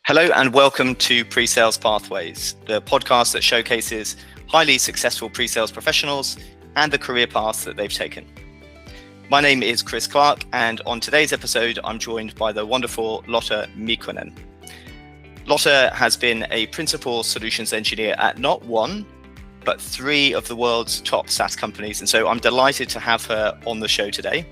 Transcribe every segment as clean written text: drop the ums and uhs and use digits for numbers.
Hello and welcome to Pre-Sales Pathways, the podcast that showcases highly successful pre-sales professionals and the career paths that they've taken. My name is Chris Clark, and on today's episode, I'm joined by the wonderful Lotta Mikkonen. Lotta has been a principal solutions engineer at not one, but three of the world's top SaaS companies, and so I'm delighted to have her on the show today.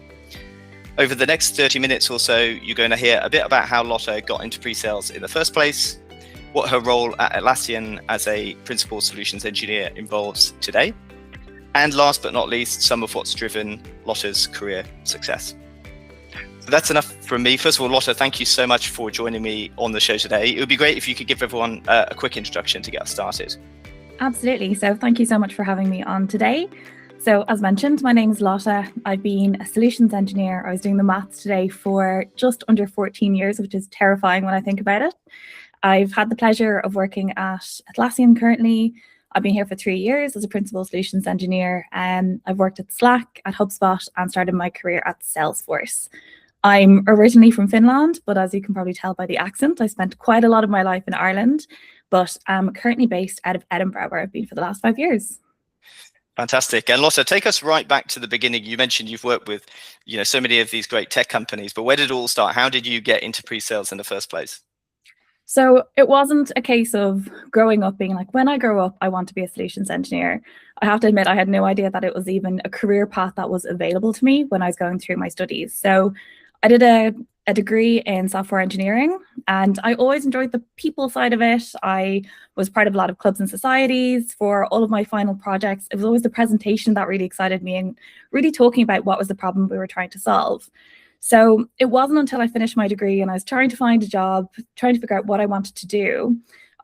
Over the next 30 minutes or so, you're going to hear a bit about how Lotta got into pre-sales in the first place, what her role at Atlassian as a principal solutions engineer involves today, and last but not least, some of what's driven Lotta's career success. So that's enough from me. First of all, Lotta, thank you so much for joining me on the show today. It would be great if you could give everyone a quick introduction to get us started. Absolutely. So thank you so much for having me on today. So as mentioned, my name is Lotta. I've been a solutions engineer. I was doing the maths today for just under 14 years, which is terrifying when I think about it. I've had the pleasure of working at Atlassian currently. I've been here for 3 years as a principal solutions engineer, and I've worked at Slack, at HubSpot, and started my career at Salesforce. I'm originally from Finland, but as you can probably tell by the accent, I spent quite a lot of my life in Ireland, but I'm currently based out of Edinburgh, where I've been for the last 5 years. Fantastic. And Lotta, take us right back to the beginning. You mentioned you've worked with, so many of these great tech companies, but where did it all start? How did you get into pre-sales in the first place? So it wasn't a case of growing up being like, when I grow up, I want to be a solutions engineer. I have to admit, I had no idea that it was even a career path that was available to me when I was going through my studies. So I did a degree in software engineering, and I always enjoyed the people side of it. I was part of a lot of clubs and societies for all of my final projects. It was always the presentation that really excited me and really talking about what was the problem we were trying to solve. So it wasn't until I finished my degree and I was trying to find a job, trying to figure out what I wanted to do.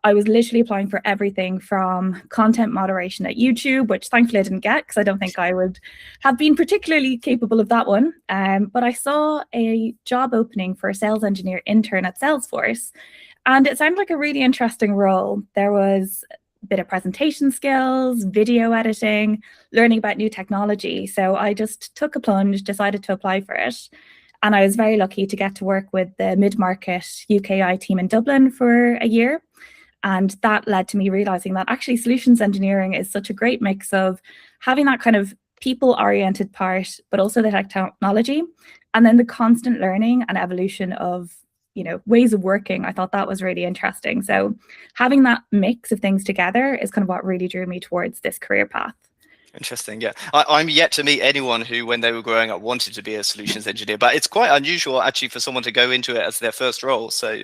I was literally applying for everything from content moderation at YouTube, which thankfully I didn't get because I don't think I would have been particularly capable of that one. But I saw a job opening for a sales engineer intern at Salesforce, and it sounded like a really interesting role. There was a bit of presentation skills, video editing, learning about new technology. So I just took a plunge, decided to apply for it. And I was very lucky to get to work with the mid-market UKI team in Dublin for a year. And that led to me realizing that actually solutions engineering is such a great mix of having that kind of people-oriented part, but also the technology, and then the constant learning and evolution of ways of working. I thought that was really interesting. So having that mix of things together is kind of what really drew me towards this career path. Interesting. Yeah, I'm yet to meet anyone who, when they were growing up, wanted to be a solutions engineer, but it's quite unusual actually for someone to go into it as their first role. So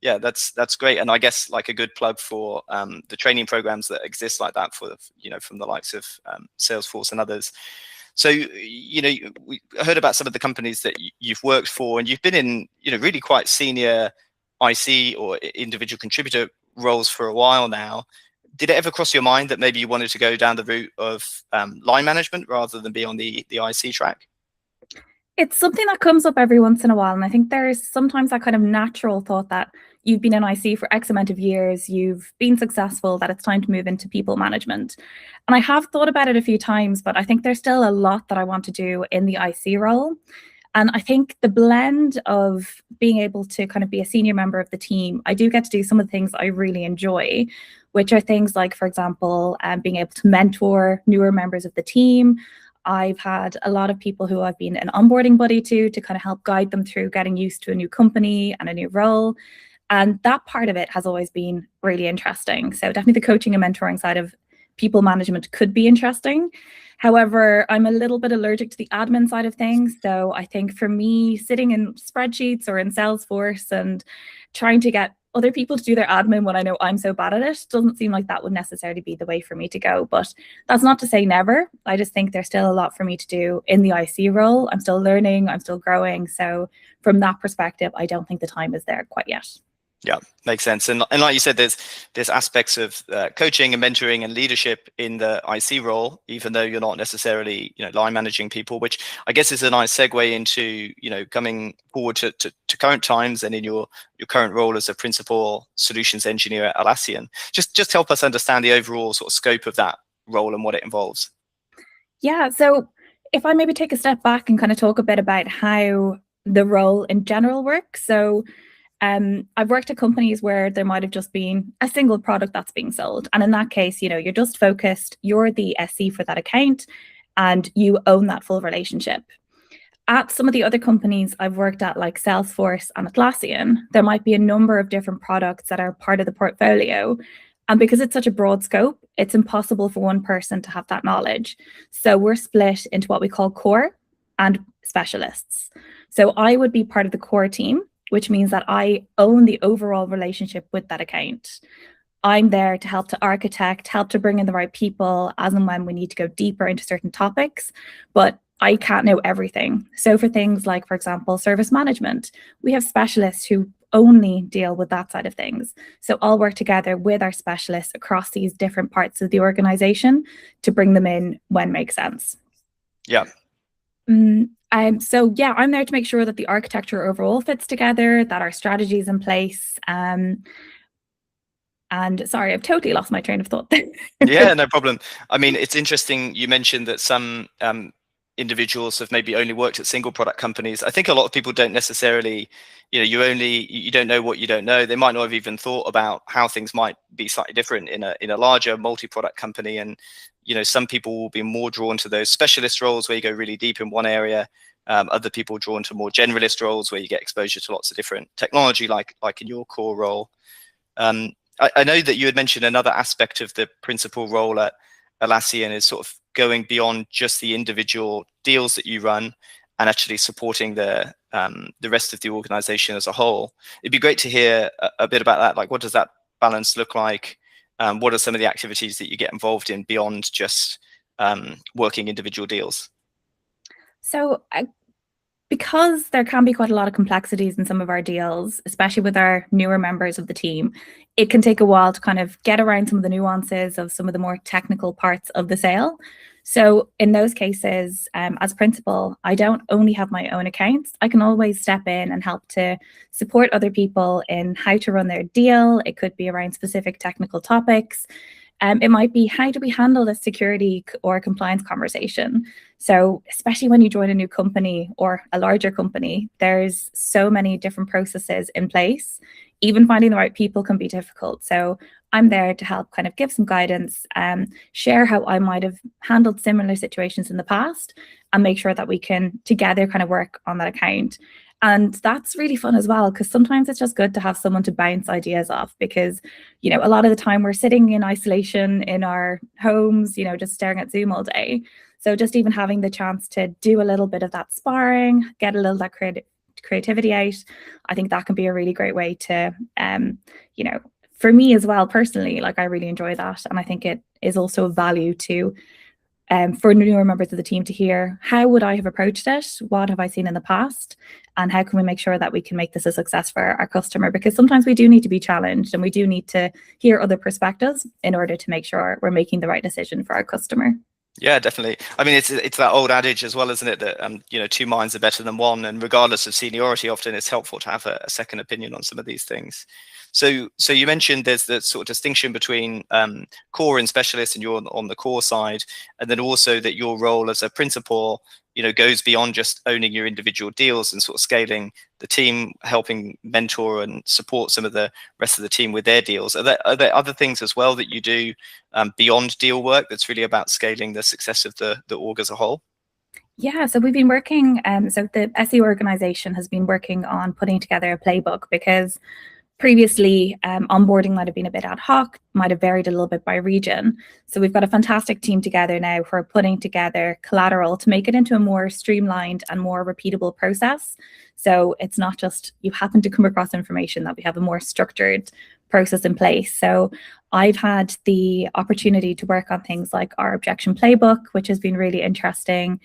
yeah, that's great. And I guess like a good plug for the training programs that exist like that for, from the likes of Salesforce and others. So, we heard about some of the companies that you've worked for, and you've been in, really quite senior IC or individual contributor roles for a while now. Did it ever cross your mind that maybe you wanted to go down the route of line management rather than be on the IC track? It's something that comes up every once in a while. And I think there's sometimes that kind of natural thought that you've been in IC for X amount of years, you've been successful, that it's time to move into people management. And I have thought about it a few times, but I think there's still a lot that I want to do in the IC role. And I think the blend of being able to kind of be a senior member of the team, I do get to do some of the things I really enjoy, which are things like, for example, being able to mentor newer members of the team. I've had a lot of people who I've been an onboarding buddy to kind of help guide them through getting used to a new company and a new role. And that part of it has always been really interesting. So definitely the coaching and mentoring side of people management could be interesting. However, I'm a little bit allergic to the admin side of things. So I think for me, sitting in spreadsheets or in Salesforce and trying to get other people to do their admin when I know I'm so bad at it doesn't seem like that would necessarily be the way for me to go. But that's not to say never. I just think there's still a lot for me to do in the IC role. I'm still learning, I'm still growing. So from that perspective, I don't think the time is there quite yet. Yeah, makes sense. And like you said, there's aspects of coaching and mentoring and leadership in the IC role, even though you're not necessarily line managing people, which I guess is a nice segue into coming forward to current times and in your current role as a principal solutions engineer at Atlassian. Just help us understand the overall sort of scope of that role and what it involves. Yeah, so if I maybe take a step back and kind of talk a bit about how the role in general works. So I've worked at companies where there might have just been a single product that's being sold. And in that case, you're just focused, you're the SC for that account, and you own that full relationship. At some of the other companies I've worked at, like Salesforce and Atlassian, there might be a number of different products that are part of the portfolio. And because it's such a broad scope, it's impossible for one person to have that knowledge. So we're split into what we call core and specialists. So I would be part of the core team, which means that I own the overall relationship with that account. I'm there to help to architect, help to bring in the right people as and when we need to go deeper into certain topics. But I can't know everything. So for things like, for example, service management, we have specialists who only deal with that side of things. So I'll work together with our specialists across these different parts of the organization to bring them in when makes sense. Yeah. So yeah, I'm there to make sure that the architecture overall fits together, that our strategy is in place. And sorry, I've totally lost my train of thought there. Yeah, no problem. I mean, it's interesting you mentioned that some individuals have maybe only worked at single product companies. I think a lot of people don't necessarily, you don't know what you don't know. They might not have even thought about how things might be slightly different in a larger multi-product company. And some people will be more drawn to those specialist roles where you go really deep in one area. Other people drawn to more generalist roles where you get exposure to lots of different technology, like in your core role. I know that you had mentioned another aspect of the principal role at Atlassian is sort of going beyond just the individual deals that you run and actually supporting the rest of the organization as a whole. It'd be great to hear a bit about that. Like, what does that balance look like? What are some of the activities that you get involved in beyond just working individual deals? So because there can be quite a lot of complexities in some of our deals, especially with our newer members of the team, it can take a while to kind of get around some of the nuances of some of the more technical parts of the sale. So in those cases, as principal, I don't only have my own accounts. I can always step in and help to support other people in how to run their deal. It could be around specific technical topics. It might be, how do we handle a security or compliance conversation? So especially when you join a new company or a larger company, there's so many different processes in place. Even finding the right people can be difficult. So I'm there to help kind of give some guidance, share how I might have handled similar situations in the past, and make sure that we can together kind of work on that account. And that's really fun as well, because sometimes it's just good to have someone to bounce ideas off, because, a lot of the time we're sitting in isolation in our homes, just staring at Zoom all day. So just even having the chance to do a little bit of that sparring, get a little that creativity out, I think that can be a really great way to, for me as well, personally, like I really enjoy that. And I think it is also a value to, for newer members of the team to hear, how would I have approached it? What have I seen in the past? And how can we make sure that we can make this a success for our customer? Because sometimes we do need to be challenged and we do need to hear other perspectives in order to make sure we're making the right decision for our customer. Yeah, definitely. I mean, it's that old adage as well, isn't it? That two minds are better than one, and regardless of seniority, often it's helpful to have a second opinion on some of these things. So you mentioned there's the sort of distinction between core and specialist, and you're on the core side, and then also that your role as a principal, goes beyond just owning your individual deals and sort of scaling the team, helping mentor and support some of the rest of the team with their deals. Are there other things as well that you do beyond deal work that's really about scaling the success of the org as a whole? Yeah, so we've been working, so the SE organization has been working on putting together a playbook, because previously, onboarding might have been a bit ad hoc, might have varied a little bit by region. So we've got a fantastic team together now who are putting together collateral to make it into a more streamlined and more repeatable process. So it's not just you happen to come across information, that we have a more structured process in place. So I've had the opportunity to work on things like our objection playbook, which has been really interesting.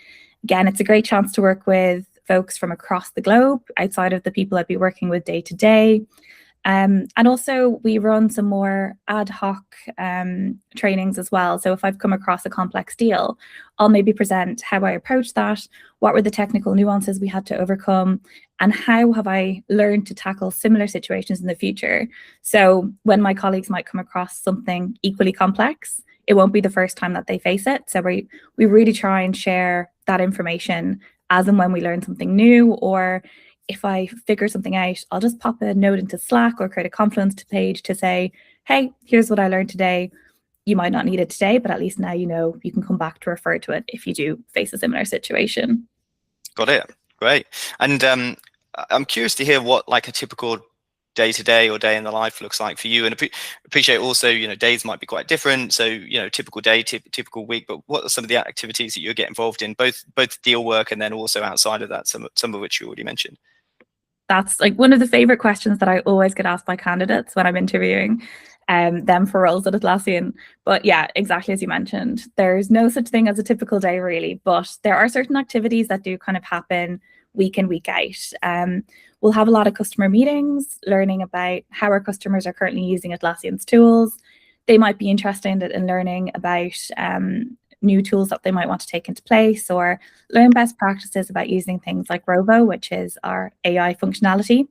Again, it's a great chance to work with folks from across the globe outside of the people I'd be working with day to day. And also we run some more ad hoc trainings as well. So if I've come across a complex deal, I'll maybe present how I approached that, what were the technical nuances we had to overcome, and how have I learned to tackle similar situations in the future. So when my colleagues might come across something equally complex, it won't be the first time that they face it. So we really try and share that information as and when we learn something new, or if I figure something out, I'll just pop a note into Slack or create a Confluence page to say, hey, here's what I learned today. You might not need it today, but at least now you know you can come back to refer to it if you do face a similar situation. Got it. Great. And I'm curious to hear what like a typical day-to-day or day in the life looks like for you, and appreciate also, you know, days might be quite different. So, you know, typical day, typical week, but what are some of the activities that you get involved in, both deal work and then also outside of that, some of which you already mentioned? That's like one of the favorite questions that I always get asked by candidates when I'm interviewing them for roles at Atlassian. But yeah, exactly as you mentioned, there's no such thing as a typical day really, but there are certain activities that do kind of happen week in, week out. We'll have a lot of customer meetings, learning about how our customers are currently using Atlassian's tools. They might be interested in learning about new tools that they might want to take into place, or learn best practices about using things like Rovo, which is our AI functionality.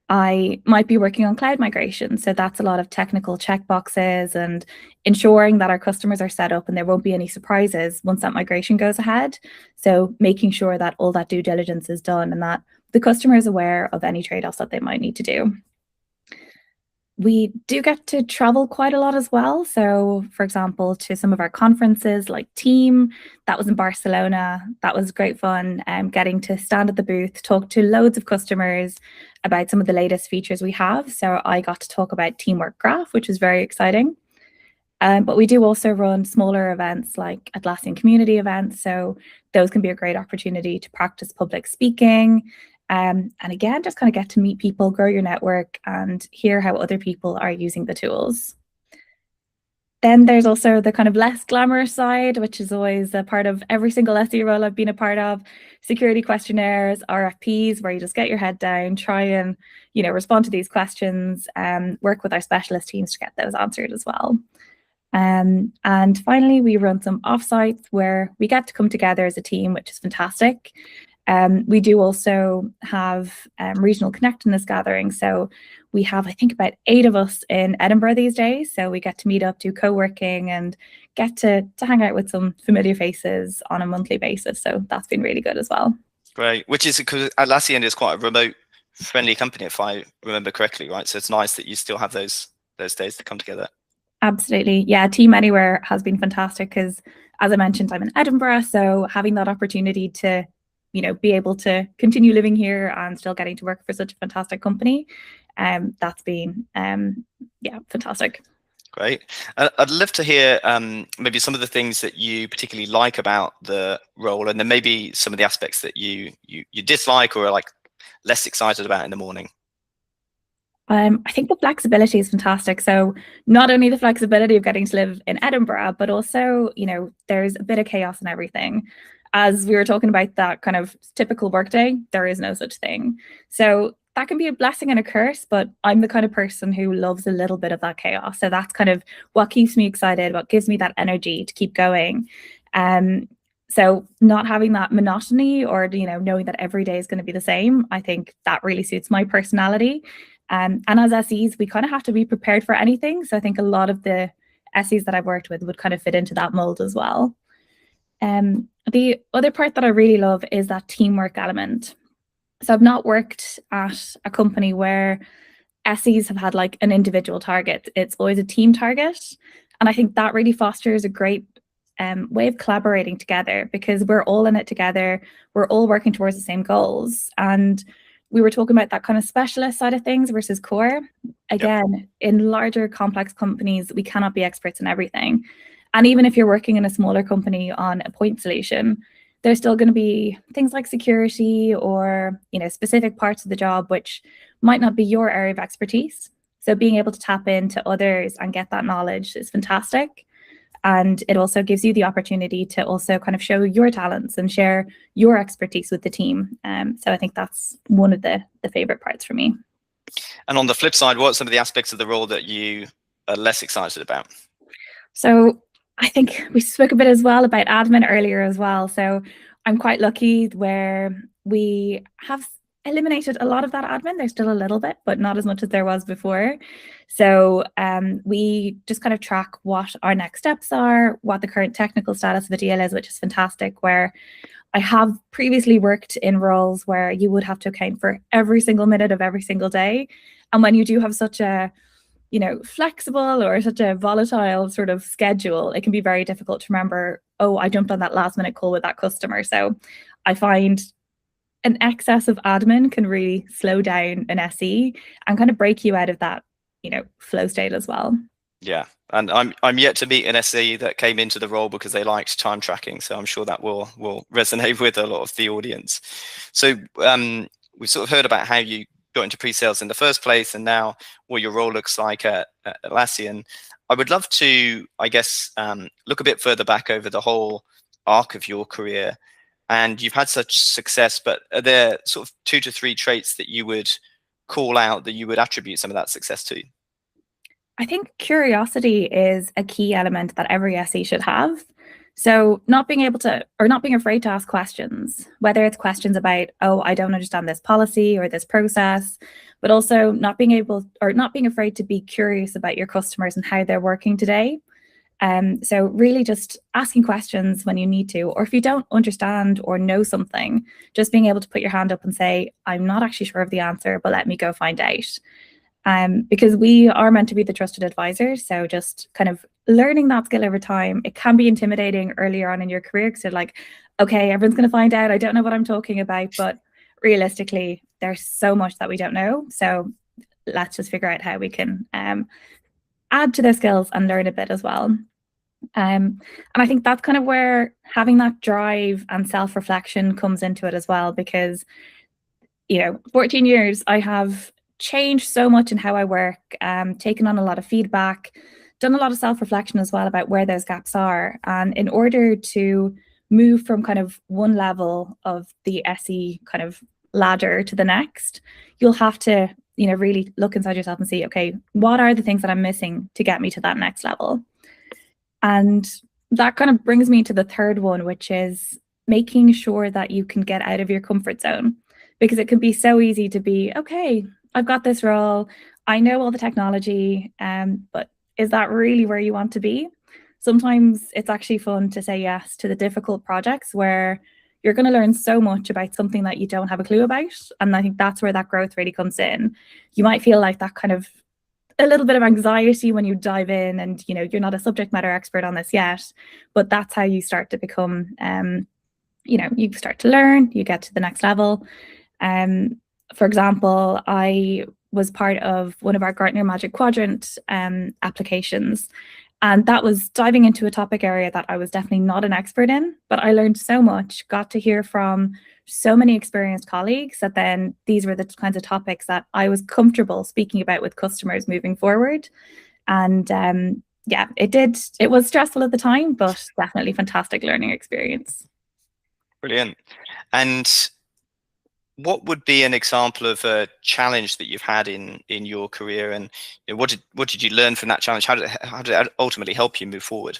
I might be working on cloud migration. So that's a lot of technical checkboxes and ensuring that our customers are set up and there won't be any surprises once that migration goes ahead. So making sure that all that due diligence is done and that the customer is aware of any trade-offs that they might need to do. We do get to travel quite a lot as well. So, for example, to some of our conferences like Team, that was in Barcelona. That was great fun, getting to stand at the booth, talk to loads of customers about some of the latest features we have. So I got to talk about Teamwork Graph, which was very exciting. But we do also run smaller events like Atlassian community events. So those can be a great opportunity to practice public speaking. And again, just kind of get to meet people, grow your network, and hear how other people are using the tools. Then there's also the kind of less glamorous side, which is always a part of every single SE role I've been a part of: security questionnaires, RFPs, where you just get your head down, try and, you know, respond to these questions, and work with our specialist teams to get those answered as well. And finally, we run some offsites where we get to come together as a team, which is fantastic. We do also have regional connectedness gatherings. So we have, I think, about 8 of us in Edinburgh these days. So we get to meet up, do co-working, and get to hang out with some familiar faces on a monthly basis. So that's been really good as well. Great. Which is because Atlassian is quite a remote friendly company, if I remember correctly, right? So it's nice that you still have those days to come together. Absolutely. Yeah, Team Anywhere has been fantastic because, as I mentioned, I'm in Edinburgh. So having that opportunity to, you know, be able to continue living here and still getting to work for such a fantastic company, that's been yeah, fantastic. Great. I'd love to hear maybe some of the things that you particularly like about the role, and then maybe some of the aspects that you dislike or are like less excited about in the morning. I think the flexibility is fantastic. So not only the flexibility of getting to live in Edinburgh, but also, you know, there's a bit of chaos in everything. As we were talking about that kind of typical workday, there is no such thing. So that can be a blessing and a curse, but I'm the kind of person who loves a little bit of that chaos. So that's kind of what keeps me excited, what gives me that energy to keep going. So not having that monotony or, you know, knowing that every day is going to be the same, I think that really suits my personality. And as SEs, we kind of have to be prepared for anything. So I think a lot of the SEs that I've worked with would kind of fit into that mold as well. The other part that I really love is that teamwork element. So I've not worked at a company where SEs have had like an individual target. It's always a team target. And I think that really fosters a great way of collaborating together, because we're all in it together. We're all working towards the same goals. And we were talking about that kind of specialist side of things versus core. Again, in larger complex companies, we cannot be experts in everything. And even if you're working in a smaller company on a point solution, there's still going to be things like security or, you know, specific parts of the job which might not be your area of expertise. So being able to tap into others and get that knowledge is fantastic. And it also gives you the opportunity to also kind of show your talents and share your expertise with the team. So I think that's one of the favorite parts for me. And on the flip side, what are some of the aspects of the role that you are less excited about? So I think we spoke a bit as well about admin earlier as well. So I'm quite lucky where we have eliminated a lot of that admin. There's still a little bit, but not as much as there was before. So we just kind of track what our next steps are, what the current technical status of a deal is, which is fantastic, where I have previously worked in roles where you would have to account for every single minute of every single day. And when you do have such a flexible or such a volatile sort of schedule, it can be very difficult to remember, oh, I jumped on that last minute call with that customer. So I find an excess of admin can really slow down an SE and kind of break you out of that, flow state as well. Yeah, and I'm yet to meet an SE that came into the role because they liked time tracking. So I'm sure that will resonate with a lot of the audience. So we've sort of heard about how you got into pre-sales in the first place, and now what your role looks like at Atlassian. I would love to, I guess, look a bit further back over the whole arc of your career. And you've had such success, but are there sort of 2 to 3 traits that you would call out, that you would attribute some of that success to? I think curiosity is a key element that every SE should have. So not being afraid to ask questions, whether it's questions about, oh, I don't understand this policy or this process, but also not being afraid to be curious about your customers and how they're working today. So really just asking questions when you need to, or if you don't understand or know something, just being able to put your hand up and say, I'm not actually sure of the answer, but let me go find out. Because we are meant to be the trusted advisors. So just kind of learning that skill over time. It can be intimidating earlier on in your career because you're like, okay, everyone's going to find out. I don't know what I'm talking about. But realistically, there's so much that we don't know. So let's just figure out how we can add to their skills and learn a bit as well. And I think that's kind of where having that drive and self-reflection comes into it as well, because 14 years I have changed so much in how I work, taken on a lot of feedback, done a lot of self-reflection as well about where those gaps are. And in order to move from kind of one level of the SE kind of ladder to the next, you'll have to really look inside yourself and see, okay, what are the things that I'm missing to get me to that next level? And that kind of brings me to the third one, which is making sure that you can get out of your comfort zone, because it can be so easy to be, okay, I've got this role, I know all the technology, but is that really where you want to be? Sometimes it's actually fun to say yes to the difficult projects where you're going to learn so much about something that you don't have a clue about. And I think that's where that growth really comes in. You might feel like that kind of a little bit of anxiety when you dive in and, you're not a subject matter expert on this yet, but that's how you start to become, you start to learn, you get to the next level. For example, I was part of one of our Gartner Magic Quadrant applications, and that was diving into a topic area that I was definitely not an expert in, but I learned so much, got to hear from so many experienced colleagues that then these were the kinds of topics that I was comfortable speaking about with customers moving forward. And it was stressful at the time, but definitely fantastic learning experience. Brilliant. And what would be an example of a challenge that you've had in your career, and what did you learn from that challenge? How did it ultimately help you move forward?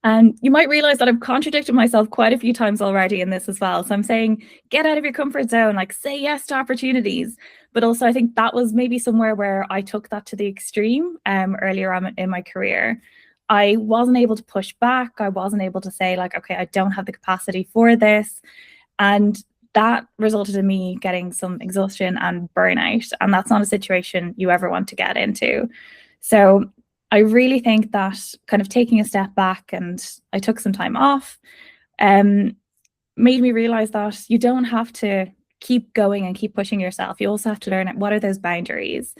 You might realize that I've contradicted myself quite a few times already in this as well. So I'm saying, get out of your comfort zone, like say yes to opportunities. But also I think that was maybe somewhere where I took that to the extreme earlier on in my career. I wasn't able to push back. I wasn't able to say like, okay, I don't have the capacity for this. And that resulted in me getting some exhaustion and burnout. And that's not a situation you ever want to get into. So I really think that kind of taking a step back, and I took some time off, made me realize that you don't have to keep going and keep pushing yourself. You also have to learn what are those boundaries.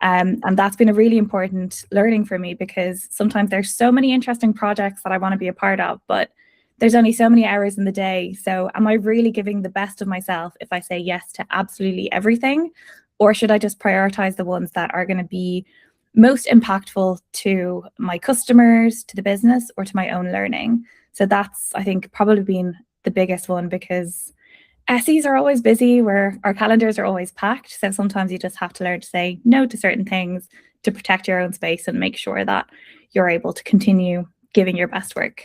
And that's been a really important learning for me, because sometimes there's so many interesting projects that I want to be a part of, but there's only so many hours in the day. So am I really giving the best of myself if I say yes to absolutely everything? Or should I just prioritize the ones that are going to be most impactful to my customers, to the business, or to my own learning? So that's, I think, probably been the biggest one, because SEs are always busy, where our calendars are always packed. So sometimes you just have to learn to say no to certain things to protect your own space and make sure that you're able to continue giving your best work.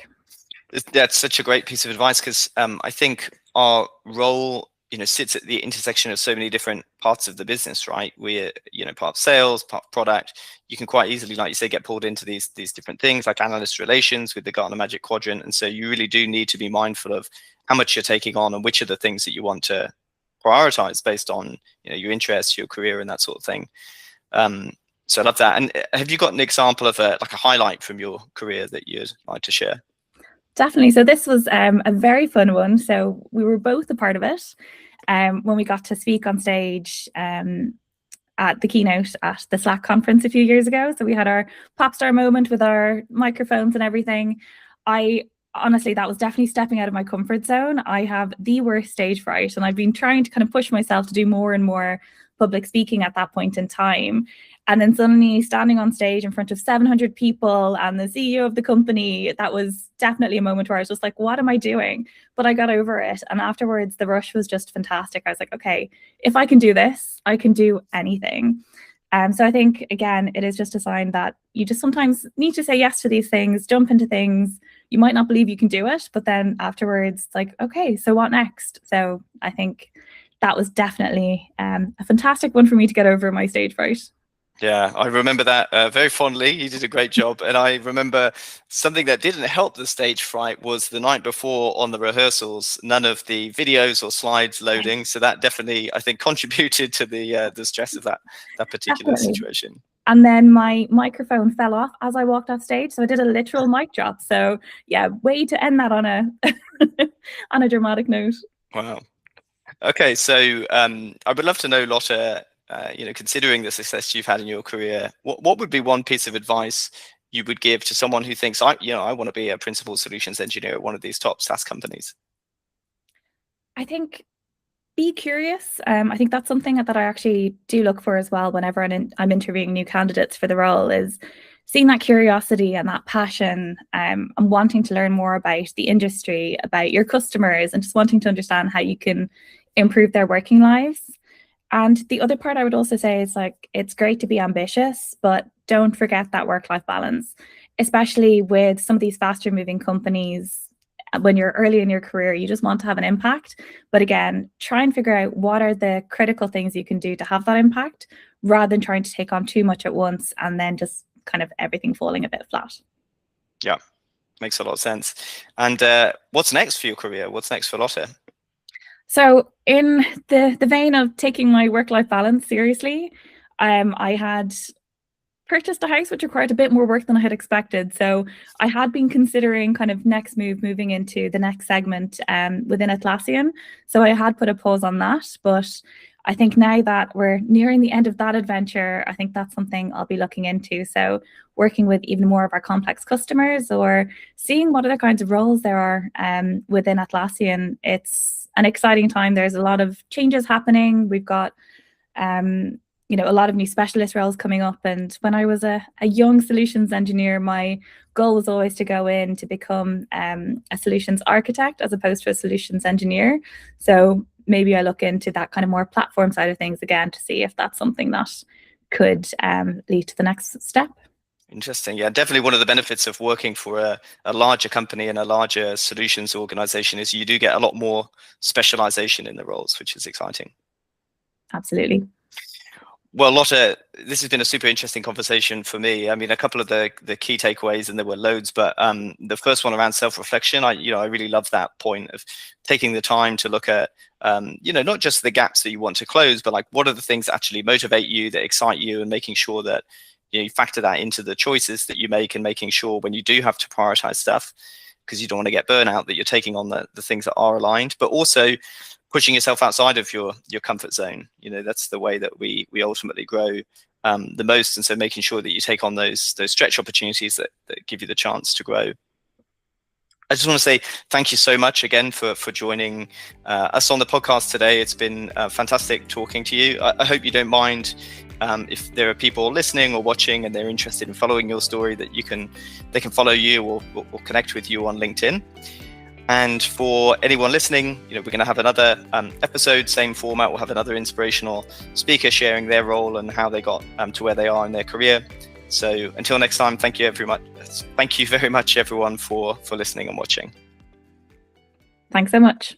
That's such a great piece of advice, because I think our role sits at the intersection of so many different parts of the business, right? We're, part of sales, part of product. You can quite easily, like you say, get pulled into these different things like analyst relations with the Gartner Magic Quadrant. And so you really do need to be mindful of how much you're taking on and which are the things that you want to prioritize based on, your interests, your career, and that sort of thing. So I love that. And have you got an example of a highlight from your career that you'd like to share? Definitely. So this was a very fun one. So we were both a part of it when we got to speak on stage at the keynote at the Slack conference a few years ago. So we had our pop star moment with our microphones and everything. Honestly, that was definitely stepping out of my comfort zone. I have the worst stage fright, and I've been trying to kind of push myself to do more and more public speaking at that point in time. And then suddenly standing on stage in front of 700 people and the CEO of the company, that was definitely a moment where I was just like, what am I doing? But I got over it. And afterwards, the rush was just fantastic. I was like, okay, if I can do this, I can do anything. So I think, again, it is just a sign that you just sometimes need to say yes to these things, jump into things. You might not believe you can do it, but then afterwards, it's like, okay, so what next? So I think that was definitely a fantastic one for me to get over my stage fright. Yeah, I remember that very fondly. You did a great job. And I remember something that didn't help the stage fright was the night before on the rehearsals, none of the videos or slides loading. So that definitely, I think, contributed to the stress of that particular situation. And then my microphone fell off as I walked off stage. So I did a literal mic drop. So yeah, way to end that on a on a dramatic note. Wow. Okay, so I would love to know, Lotta, considering the success you've had in your career, what would be one piece of advice you would give to someone who thinks, I want to be a principal solutions engineer at one of these top SaaS companies? I think be curious. I think that's something that I actually do look for as well whenever I'm interviewing new candidates for the role, is seeing that curiosity and that passion and wanting to learn more about the industry, about your customers, and just wanting to understand how you can improve their working lives. And the other part I would also say is, like, it's great to be ambitious, but don't forget that work-life balance, especially with some of these faster moving companies. When you're early in your career, you just want to have an impact. But again, try and figure out what are the critical things you can do to have that impact, rather than trying to take on too much at once and then just kind of everything falling a bit flat. Yeah, makes a lot of sense. And what's next for your career? What's next for Lotta? So in the vein of taking my work-life balance seriously, I had purchased a house which required a bit more work than I had expected. So I had been considering kind of next move, moving into the next segment within Atlassian. So I had put a pause on that, but I think now that we're nearing the end of that adventure, I think that's something I'll be looking into. So working with even more of our complex customers, or seeing what other kinds of roles there are within Atlassian. It's an exciting time. There's a lot of changes happening. We've got a lot of new specialist roles coming up. And when I was a young solutions engineer, my goal was always to go in to become a solutions architect as opposed to a solutions engineer. So maybe I look into that kind of more platform side of things again to see if that's something that could lead to the next step. Interesting. Yeah, definitely one of the benefits of working for a larger company and a larger solutions organization is you do get a lot more specialization in the roles, which is exciting. Absolutely. Well, Lotta, this has been a super interesting conversation for me. I mean, a couple of the key takeaways, and there were loads, but the first one around self-reflection, I really love that point of taking the time to look at, not just the gaps that you want to close, but like, what are the things that actually motivate you, that excite you, and making sure that you factor that into the choices that you make, and making sure when you do have to prioritize stuff, because you don't want to get burnout, that you're taking on the things that are aligned, but also pushing yourself outside of your comfort zone. That's the way that we ultimately grow the most. And so making sure that you take on those stretch opportunities that give you the chance to grow. I just want to say thank you so much again for joining us on the podcast today. It's been fantastic talking to you. I hope you don't mind if there are people listening or watching and they're interested in following your story, that they can follow you or connect with you on LinkedIn. And for anyone listening, we're going to have another episode, same format. We'll have another inspirational speaker sharing their role and how they got to where they are in their career. So until next time, thank you very much, everyone, for listening and watching. Thanks so much.